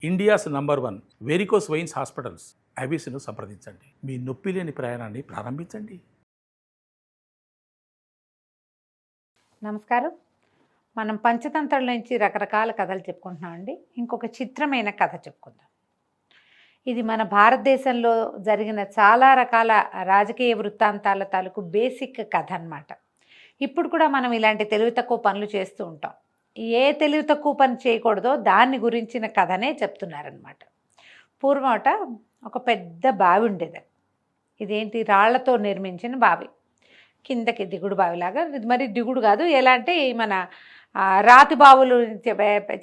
India's number 1 varicose veins hospitals ఐబీసీను సంప్రదించండి. మీ నొప్పి లేని ప్రయాణాన్ని ప్రారంభించండి. నమస్కారం. మనం పంచతంత్రాల నుంచి రకరకాల కథలు చెప్పుకుంటున్నామండి. ఇంకొక చిత్రమైన కథ చెప్పుకుందాం. ఇది మన భారతదేశంలో జరిగిన చాలా రకాల రాజకీయ వృత్తాంతాల తాలూకు బేసిక్ కథ అన్నమాట. ఇప్పుడు కూడా మనం ఇలాంటి తెలివి తక్కువ పనులు చేస్తూ ఉంటాం. ఏ తెలివి తక్కువ పని చేయకూడదో దాన్ని గురించిన కథనే చెప్తున్నారనమాట. పూర్వమట ఒక పెద్ద బావి ఉండేది. ఇదేంటి, రాళ్లతో నిర్మించిన బావి, కిందకి దిగుడు బావిలాగా. ఇది మరి దిగుడు కాదు, ఎలా అంటే మన రాతి బావులు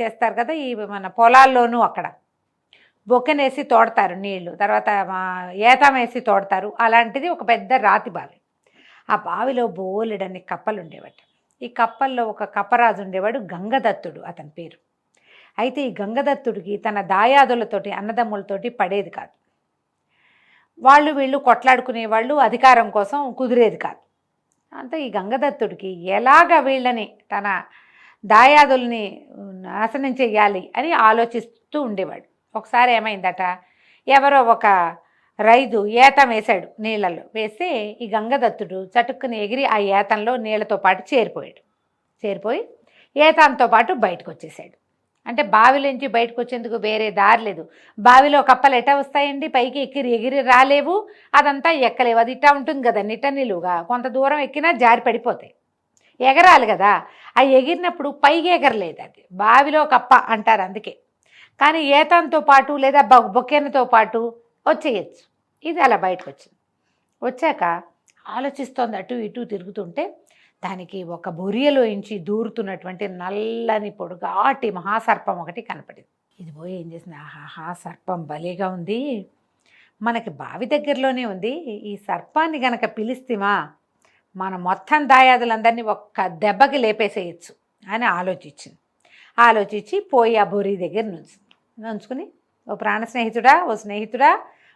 చేస్తారు కదా, ఈ మన పొలాల్లోనూ అక్కడ బొక్కెనేసి తోడతారు నీళ్లు, తర్వాత ఏతం వేసి తోడతారు. అలాంటిది ఒక పెద్ద రాతి బావి. ఆ బావిలో బోలెడన్ని కప్పలు ఉండేవట. ఈ కప్పల్లో ఒక కప్పరాజు ఉండేవాడు, గంగదత్తుడు అతని పేరు. అయితే ఈ గంగదత్తుడికి తన దాయాదులతోటి అన్నదమ్ములతోటి పడేది కాదు. వాళ్ళు వీళ్ళు కొట్లాడుకునేవాళ్ళు, అధికారం కోసం కుదిరేది కాదు. అంతే ఈ గంగదత్తుడికి ఎలాగ వీళ్ళని తన దాయాదుల్ని నాశనం చెయ్యాలి అని ఆలోచిస్తూ ఉండేవాడు. ఒకసారి ఏమైందట, ఎవరో ఒక రైతు ఏతం వేశాడు, నీళ్ళల్లో వేస్తే ఈ గంగదత్తుడు చటుక్కుని ఎగిరి ఆ ఏతంలో నీళ్లతో పాటు చేరిపోయి ఏతంతో పాటు బయటకు వచ్చేసాడు. అంటే బావిలోంచి బయటకు వచ్చేందుకు వేరే దారి లేదు. బావిలో కప్పలు ఎట్టా వస్తాయండి, పైకి ఎగిరి రాలేవు, అదంతా ఎక్కలేవు. అది ఇట్టా ఉంటుంది కదా, నిట్ట నిలువుగా, కొంత దూరం ఎక్కినా జారి పడిపోతాయి. ఎగరాలి కదా, ఆ ఎగిరినప్పుడు పైకి ఎగరలేదు. అది బావిలో కప్ప అంటారు అందుకే. కానీ ఏతంతో పాటు లేదా బొక్కెనతో పాటు వచ్చేయచ్చు. ఇది అలా బయటకు వచ్చింది. వచ్చాక ఆలోచిస్తోంది, అటు ఇటు తిరుగుతుంటే దానికి ఒక బొరియలోంచి దూరుతున్నటువంటి నల్లని పొడుగాటి మహాసర్పం ఒకటి కనపడింది. ఇది పోయి ఏం చేసింది, ఆహా సర్పం భలేగా ఉంది, మనకి బావి దగ్గరలోనే ఉంది, ఈ సర్పాన్ని గనక పిలిస్తేమా మన మొత్తం దాయాదులందరినీ ఒక్క దెబ్బకి లేపేసేయచ్చు అని ఆలోచించి పోయి ఆ బొరి దగ్గర నుంచుకుని, ఓ ప్రాణ స్నేహితుడా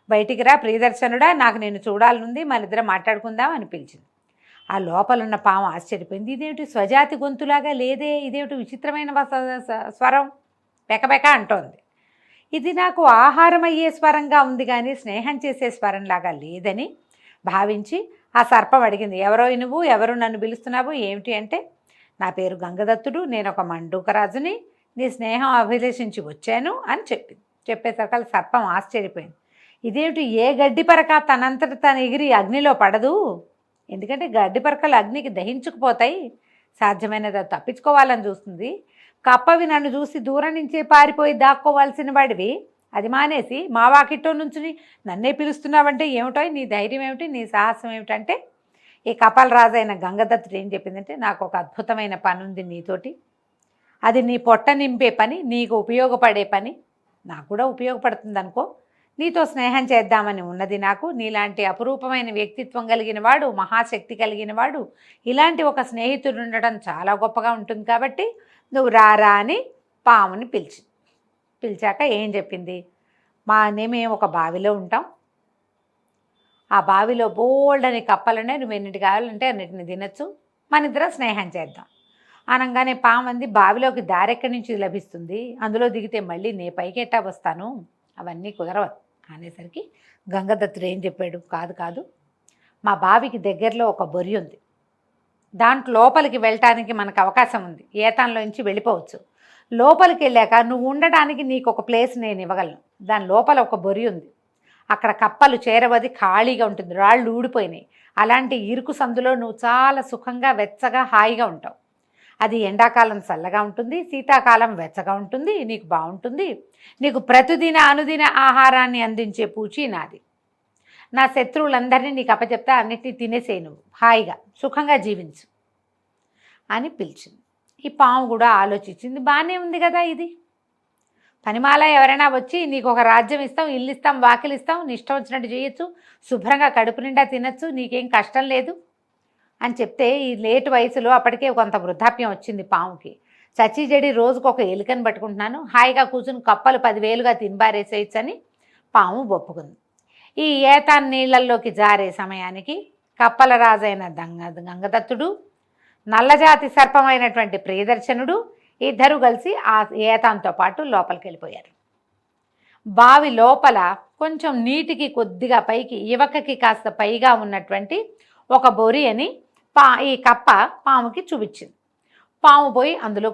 బయటికి రా, ప్రియదర్శనుడా, నాకు నేను చూడాలనుంది, మన ఇద్దరం మాట్లాడుకుందాం అని పిలిచింది. ఆ లోపలున్న పాము ఆశ్చర్యపోయింది. ఇదేమిటి స్వజాతి గొంతులాగా లేదే, ఇదేమిటి విచిత్రమైన స్వరం, పెకపెక అంటోంది. ఇది నాకు ఆహారం అయ్యే స్వరంగా ఉంది కానీ స్నేహం చేసే స్వరంలాగా లేదని భావించి ఆ సర్పం అడిగింది, ఎవరు నన్ను పిలుస్తున్నావు ఏమిటి అంటే, నా పేరు గంగదత్తుడు, నేను ఒక మండూకరాజుని, నీ స్నేహం అభిలషించి వచ్చాను అని చెప్పింది. చెప్పేసరికి సర్పం ఆశ్చర్యపోయింది. ఇదేమిటి, ఏ గడ్డి పరక తనంతట తను ఎగిరి అగ్నిలో పడదు, ఎందుకంటే గడ్డి పరకలు అగ్నికి దహించుకుపోతాయి, సాధ్యమైనది తప్పించుకోవాలని చూస్తుంది. కప్పవి నన్ను చూసి దూరం నుంచే పారిపోయి దాక్కోవాల్సిన వాడివి, అది మానేసి మా వాకిట్లో నుంచి నన్నే పిలుస్తున్నావంటే ఏమిటో, నీ ధైర్యం ఏమిటి, నీ సాహసం ఏమిటంటే, ఈ కపల రాజైన గంగదత్తుడు ఏం చెప్పిందంటే, నాకు ఒక అద్భుతమైన పని ఉంది నీతోటి, అది నీ పొట్ట నింపే పని, నీకు ఉపయోగపడే పని, నాకు కూడా ఉపయోగపడుతుంది అనుకో, నీతో స్నేహం చేద్దామని ఉన్నది నాకు. నీలాంటి అపురూపమైన వ్యక్తిత్వం కలిగిన వాడు, మహాశక్తి కలిగిన వాడు, ఇలాంటి ఒక స్నేహితుడు ఉండడం చాలా గొప్పగా ఉంటుంది కాబట్టి నువ్వు రారా అని పాముని పిలిచాక ఏం చెప్పింది, మేము ఒక బావిలో ఉంటాం, ఆ బావిలో బోల్డని కప్పలనే, నువ్వు ఎన్నిటి కావాలంటే అన్నిటిని తినచ్చు, మన ఇద్దరం స్నేహం చేద్దాం అనగానే పామంది, బావిలోకి దారెక్కడి నుంచి లభిస్తుంది, అందులో దిగితే మళ్ళీ నే పైకి ఎట్టా వస్తాను, అవన్నీ కుదరవదు అనేసరికి గంగదత్తుడు ఏం చెప్పాడు, కాదు, మా బావికి దగ్గరలో ఒక బొరి ఉంది, దాంట్లో లోపలికి వెళ్ళటానికి మనకు అవకాశం ఉంది, ఏతాన్లోంచి వెళ్ళిపోవచ్చు, లోపలికి వెళ్ళాక నువ్వు ఉండడానికి నీకు ఒక ప్లేస్ నేను ఇవ్వగలను, దాని లోపల ఒక బొరి ఉంది, అక్కడ కప్పలు చేరవది, ఖాళీగా ఉంటుంది, రాళ్ళు ఊడిపోయినాయి, అలాంటి ఇరుకు సందులో నువ్వు చాలా సుఖంగా వెచ్చగా హాయిగా ఉంటావు, అది ఎండాకాలం చల్లగా ఉంటుంది, శీతాకాలం వెచ్చగా ఉంటుంది, నీకు బాగుంటుంది, నీకు ప్రతిదిన అనుదిన ఆహారాన్ని అందించే పూచి నాది, నా శత్రువులందరినీ నీకు అప్పచెప్తా, అన్నిటినీ తినేసేయి, నువ్వు హాయిగా సుఖంగా జీవించు అని పిలిచింది. ఈ పాము కూడా ఆలోచించింది, బాగానే ఉంది కదా, ఇది పనిమాల ఎవరైనా వచ్చి నీకు ఒక రాజ్యం ఇస్తాం, ఇల్లు ఇస్తాం, వాకిలు ఇస్తాం, నీ ఇష్టం వచ్చినట్టు చేయొచ్చు, శుభ్రంగా కడుపు నిండా తినచ్చు, నీకేం కష్టం లేదు అని చెప్తే, ఈ లేటు వయసులో అప్పటికే కొంత వృద్ధాప్యం వచ్చింది పాముకి, చచ్చిజడి రోజుకు ఒక ఎలుకని పట్టుకుంటున్నాను, హాయిగా కూర్చుని కప్పలు 10,000గా తినబారేసేయచ్చు అని పాము ఒప్పుకుంది. ఈ ఏతాన్ నీళ్లల్లోకి జారే సమయానికి కప్పల రాజైన గంగదత్తుడు, నల్లజాతి సర్పమైనటువంటి ప్రియదర్శనుడు ఇద్దరు కలిసి ఆ ఏతాంతో పాటు లోపలికి వెళ్ళిపోయారు. బావి లోపల కొంచెం నీటికి కొద్దిగా పైకి యువకకి కాస్త పైగా ఉన్నటువంటి ఒక బొరి అని ఈ కప్ప పాముకి చూపించింది. పాము పోయి అందులో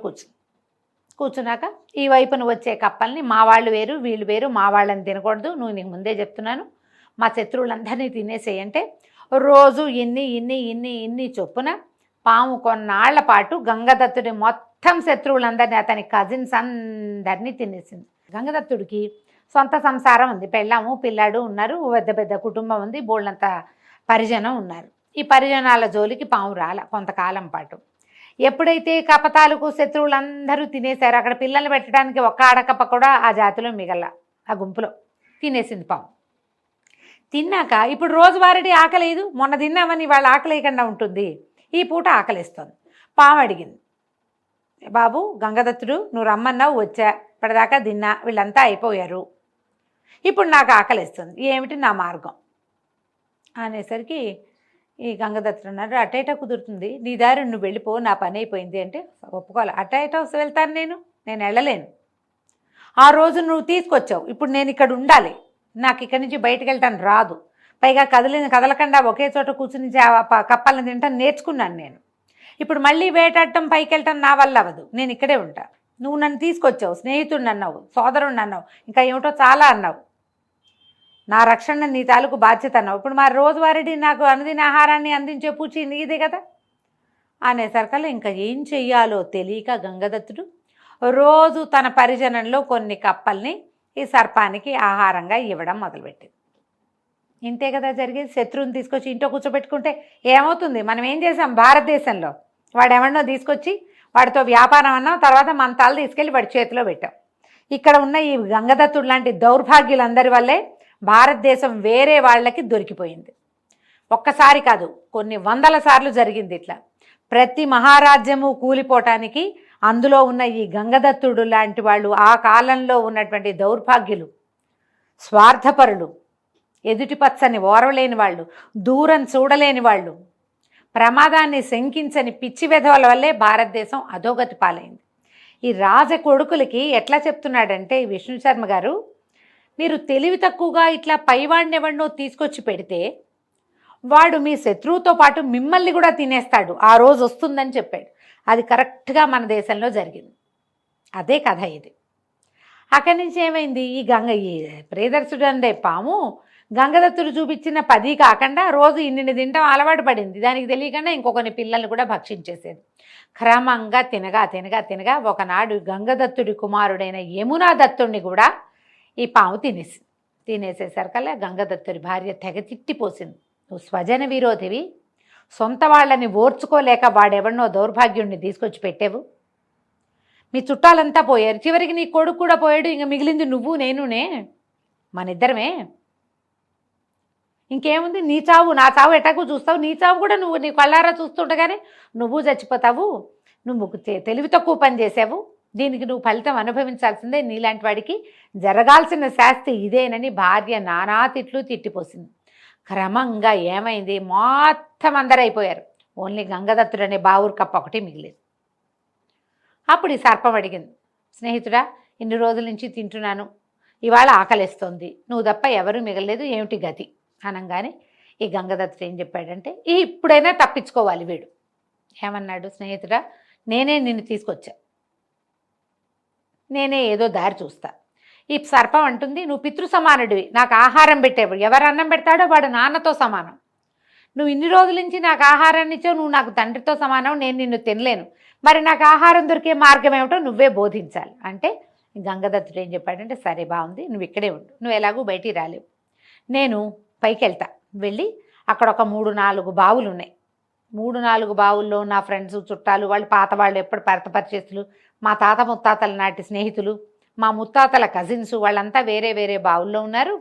కూర్చున్నాక ఈ వైపున వచ్చే కప్పల్ని మా వాళ్ళు వేరు వీళ్ళు వేరు, మా వాళ్ళని తినకూడదు, నువ్వు నీకు ముందే చెప్తున్నాను, మా శత్రువులందరినీ తినేసేయంటే రోజు ఇన్ని చొప్పున పాము కొన్నాళ్ల పాటు గంగదత్తుడి మొత్తం శత్రువులందరినీ, అతని కజిన్స్ అందరినీ తినేసింది. గంగదత్తుడికి సొంత సంసారం ఉంది, పెళ్ళాము పిల్లాడు ఉన్నారు, పెద్ద కుటుంబం ఉంది, బోళ్ళంత పరిజనం ఉన్నారు. ఈ పరిజనాల జోలికి పాము రాల కొంతకాలం పాటు. ఎప్పుడైతే కపతాలకు శత్రువులందరూ తినేశారో అక్కడ పిల్లల్ని పెట్టడానికి ఒక్క ఆడకప్ప కూడా ఆ జాతిలో మిగల, ఆ గుంపులో తినేసింది పాము. తిన్నాక ఇప్పుడు రోజువారీ ఆకలేదు, మొన్న తిన్నామని వాళ్ళు ఆకలేయకుండా ఉంటుంది, ఈ పూట ఆకలిస్తుంది. పాము అడిగింది, బాబు గంగదత్తుడు నువ్వు రమ్మన్నావు, వచ్చా, ఇప్పటిదాకా తిన్నా, వీళ్ళంతా అయిపోయారు, ఇప్పుడు నాకు ఆకలిస్తుంది, ఏమిటి నా మార్గం అనేసరికి ఈ గంగదత్తుడు అన్నాడు, అటేటా కుదురుతుంది, నీ దారి నువ్వు వెళ్ళిపో, నా పని అయిపోయింది అంటే ఒప్పుకోవాలి. అటేటా వెళ్తాను, నేను వెళ్ళలేను, ఆ రోజు నువ్వు తీసుకొచ్చావు, ఇప్పుడు నేను ఇక్కడ ఉండాలి, నాకు ఇక్కడి నుంచి బయటకు వెళ్ళటాను రాదు, పైగా కదలకుండా ఒకే చోట కూర్చుని కప్పలను తింటాను నేర్చుకున్నాను నేను, ఇప్పుడు మళ్ళీ వేటాడటం పైకి వెళ్ళటం నా వల్ల అవ్వదు, నేను ఇక్కడే ఉంటా, నువ్వు నన్ను తీసుకొచ్చావు, స్నేహితుడిని అన్నావు, సోదరుడిని అన్నావు, ఇంకా ఏమిటో చాలా అన్నావు, నా రక్షణ నీ తాలూకు బాధ్యత అన్నావు, ఇప్పుడు మరి రోజువారీ నాకు అనుదిన ఆహారాన్ని అందించే పూచి నీదే కదా అనేసరికల్లా ఇంకా ఏం చెయ్యాలో తెలియక గంగదత్తుడు రోజు తన పరిజనంలో కొన్ని కప్పల్ని ఈ సర్పానికి ఆహారంగా ఇవ్వడం మొదలుపెట్టింది. ఇంతే కదా జరిగేది. శత్రువుని తీసుకొచ్చి ఇంట్లో కూర్చోబెట్టుకుంటే ఏమవుతుంది? మనం ఏం చేసాం భారతదేశంలో, వాడు ఎవరినో తీసుకొచ్చి వాడితో వ్యాపారం అన్నాం, తర్వాత మంతాలు తీసుకెళ్ళి వాడి చేతిలో పెట్టాం. ఇక్కడ ఉన్న ఈ గంగదత్తుడు లాంటి దౌర్భాగ్యులందరి వల్లే భారతదేశం వేరే వాళ్ళకి దొరికిపోయింది. ఒక్కసారి కాదు, కొన్ని వందల సార్లు జరిగింది ఇట్లా. ప్రతి మహారాజ్యము కూలిపోవటానికి అందులో ఉన్న ఈ గంగదత్తుడు లాంటి వాళ్ళు, ఆ కాలంలో ఉన్నటువంటి దౌర్భాగ్యులు, స్వార్థపరులు, ఎదుటి పచ్చని ఓరవలేని వాళ్ళు, దూరం చూడలేని వాళ్ళు, ప్రమాదాన్ని శంకించని పిచ్చి వెధవల వల్లే భారతదేశం అధోగతి పాలైంది. ఈ రాజకొడుకులకి ఎట్లా చెప్తున్నాడంటే విష్ణు శర్మ గారు, మీరు తెలివి తక్కువగా ఇట్లా పైవాడిని ఎవరినో తీసుకొచ్చి పెడితే వాడు మీ శత్రువుతో పాటు మిమ్మల్ని కూడా తినేస్తాడు, ఆ రోజు వస్తుందని చెప్పాడు. అది కరెక్ట్గా మన దేశంలో జరిగింది. అదే కథ ఇది. అక్కడి నుంచి ఏమైంది, ఈ ప్రియదర్శుడు అంటే పాము గంగదత్తుడు చూపించిన 10 కాకుండా రోజు ఇన్ని తింటాం అలవాటు పడింది. దానికి తెలియకుండా ఇంకొకని పిల్లల్ని కూడా భక్షించేసేది. క్రమంగా తినగా ఒకనాడు గంగదత్తుడి కుమారుడైన యమునా దత్తుడిని కూడా ఈ పాము తినేసేసరికల్లా గంగదత్తుడి భార్య తెగ తిట్టిపోసింది, నువ్వు స్వజన విరోధివి, సొంత వాళ్ళని ఓర్చుకోలేక వాడెవడినో దౌర్భాగ్యుడిని తీసుకొచ్చి పెట్టావు, మీ చుట్టాలంతా పోయారు, చివరికి నీ కొడుకు కూడా పోయాడు, ఇంక మిగిలింది నువ్వు నేనునే, మన ఇద్దరమే, ఇంకేముంది, నీ చావు నా చావు ఎటాకు చూస్తావు, నీ చావు కూడా నువ్వు నీ కళ్ళారా చూస్తుండగానే నువ్వు చచ్చిపోతావు, నువ్వు తెలివి తక్కువ పని చేసావు, దీనికి నువ్వు ఫలితం అనుభవించాల్సిందే, నీలాంటి వాడికి జరగాల్సిన శాస్తి ఇదేనని భార్య నానా తిట్లు తిట్టిపోసింది. క్రమంగా ఏమైంది, మొత్తం అందరైపోయారు, ఓన్లీ గంగదత్తుడు అనే బావురు కప్ప ఒకటి మిగిలేదు. అప్పుడు ఈ సర్పం అడిగింది, స్నేహితుడా ఇన్ని రోజుల నుంచి తింటున్నాను, ఇవాళ ఆకలిస్తోంది, నువ్వు తప్ప ఎవరూ మిగలలేదు, ఏమిటి గతి అనగానే ఈ గంగదత్తుడు ఏం చెప్పాడంటే, ఇప్పుడైనా తప్పించుకోవాలి వీడు. ఏమన్నాడు, స్నేహితుడా నేనే నిన్ను తీసుకొచ్చా, నేనే ఏదో దారి చూస్తా. ఈ సర్పం అంటుంది, నువ్వు పితృ సమానుడివి, నాకు ఆహారం పెట్టేవాడు, ఎవరు అన్నం పెడతాడో వాడు నాన్నతో సమానం, నువ్వు ఇన్ని రోజుల నుంచి నాకు ఆహారాన్ని ఇచ్చావు, నువ్వు నాకు తండ్రితో సమానం, నేను నిన్ను తినలేను, మరి నాకు ఆహారం దొరికే మార్గం ఏమిటో నువ్వే బోధించాలి అంటే గంగదత్తుడు ఏం చెప్పాడంటే, సరే బాగుంది, నువ్వు ఇక్కడే ఉండు, నువ్వు ఎలాగూ బయటికి రాలేవు, నేను పైకి వెళ్తా, వెళ్ళి అక్కడ ఒక 3-4 బావులు ఉన్నాయి, 3-4 బావుల్లో నా ఫ్రెండ్స్ చుట్టాలు వాళ్ళు పాత వాళ్ళు ఎప్పుడు పరిచయస్తులు, మా తాత ముత్తాతల నాటి స్నేహితులు, మా ముత్తాతల కజిన్స్ వాళ్ళంతా వేరే వేరే బావుల్లో ఉన్నారు,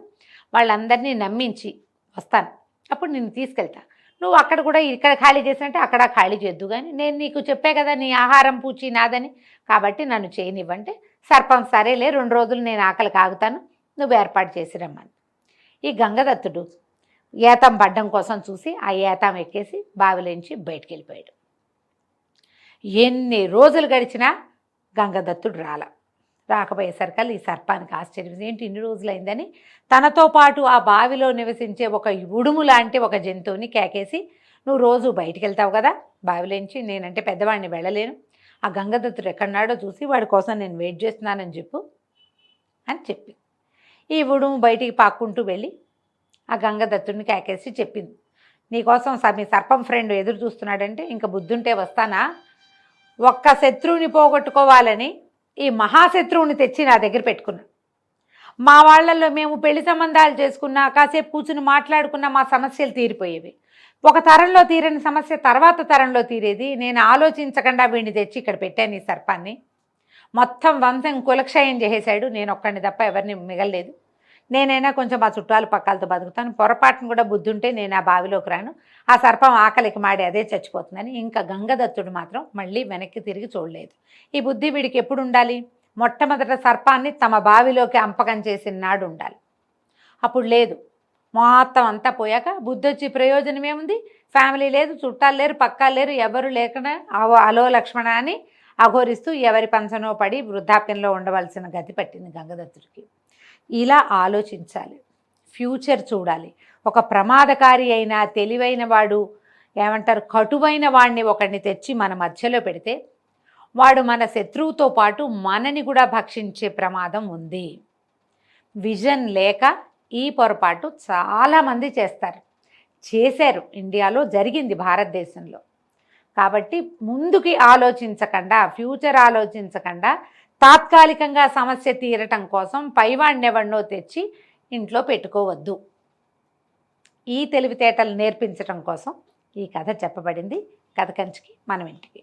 వాళ్ళందరినీ నమ్మించి వస్తాను, అప్పుడు నిన్ను తీసుకెళ్తా, నువ్వు అక్కడ కూడా ఇక్కడ ఖాళీ చేసినట్టే అక్కడ ఖాళీ చేద్దు, కానీ నేను నీకు చెప్పే కదా నీ ఆహారం పూచి నాదని, కాబట్టి నన్ను చేయనివ్వంటే సర్పం సరేలే 2 రోజులు నేను ఆకలి కాగుతాను, నువ్వు ఏర్పాటు చేసి రమ్మని. ఈ గంగదత్తుడు ఏతం పడ్డం కోసం చూసి ఆ ఏతం ఎక్కేసి బావిలోంచి బయటికి వెళ్ళిపోయాడు. ఎన్ని రోజులు గడిచినా గంగదత్తుడు రాకపోయేసరికల్లా ఈ సర్పానికి ఆశ్చర్యం, ఏంటి ఇన్ని రోజులైందని తనతో పాటు ఆ బావిలో నివసించే ఒక ఉడుము లాంటి ఒక జంతువుని కేకేసి, నువ్వు రోజు బయటికి వెళ్తావు కదా బావిలోంచి, నేనంటే పెద్దవాడిని వెళ్ళలేను, ఆ గంగదత్తుడు ఎక్కడున్నాడో చూసి వాడి కోసం నేను వెయిట్ చేస్తున్నానని చెప్పు అని చెప్పి ఈ ఉడుము బయటికి పాక్కుంటూ వెళ్ళి ఆ గంగదత్తుడిని కేకేసి చెప్పింది, నీకోసం మీ సర్పం ఫ్రెండ్ ఎదురు చూస్తున్నాడంటే ఇంకా బుద్ధుంటే వస్తానా, ఒక్క శత్రువుని పోగొట్టుకోవాలని ఈ మహాశత్రువుని తెచ్చి నా దగ్గర పెట్టుకున్నా, మా వాళ్ళల్లో మేము పెళ్లి సంబంధాలు చేసుకున్నా కాసేపు కూర్చుని మాట్లాడుకున్నా మా సమస్యలు తీరిపోయేవి, ఒక తరంలో తీరని సమస్య తర్వాత తరంలో తీరేది, నేను ఆలోచించకుండా వీడిని తెచ్చి ఇక్కడ పెట్టాను ఈ సర్పాన్ని, మొత్తం వంశం కులక్షయం చేసేశాడు, నేను ఒక్కడిని తప్ప ఎవరిని మిగలలేదు, నేనైనా కొంచెం మా చుట్టాలు పక్కలతో బతుకుతాను, పొరపాటును కూడా బుద్ధి ఉంటే నేను ఆ బావిలోకి రాను, ఆ సర్పం ఆకలికి మాడి అదే చచ్చిపోతుందని. ఇంకా గంగదత్తుడు మాత్రం మళ్ళీ వెనక్కి తిరిగి చూడలేదు. ఈ బుద్ధి వీడికి ఎప్పుడు ఉండాలి, మొట్టమొదట సర్పాన్ని తమ బావిలోకి అంపకం చేసిన నాడు ఉండాలి, అప్పుడు లేదు. మొత్తం అంతా పోయాక బుద్ధి వచ్చి ప్రయోజనం ఏముంది, ఫ్యామిలీ లేదు, చుట్టాలు లేరు, పక్కాలు లేరు, ఎవరు లేకుండా అలో లక్ష్మణ అని అఘోరిస్తూ ఎవరి పంచనో పడి వృద్ధాప్యంలో ఉండవలసిన గతి పట్టింది గంగదత్తుడికి. ఇలా ఆలోచించాలి, ఫ్యూచర్ చూడాలి. ఒక ప్రమాదకారి అయిన తెలివైన వాడు ఏమంటారు కటువైన వాడిని ఒకడిని తెచ్చి మన మధ్యలో పెడితే వాడు మన శత్రువుతో పాటు మనని కూడా భక్షించే ప్రమాదం ఉంది. విజన్ లేక ఈ పొరపాటు చాలామంది చేశారు, ఇండియాలో జరిగింది, భారతదేశంలో. కాబట్టి ముందుకి ఆలోచించకుండా, ఫ్యూచర్ ఆలోచించకుండా తాత్కాలికంగా సమస్య తీరటం కోసం పైవాడినెవడినో తెచ్చి ఇంట్లో పెట్టుకోవద్దు. ఈ తెలివితేటలు నేర్పించటం కోసం ఈ కథ చెప్పబడింది. కథ కంచికి మనం ఇంటికి.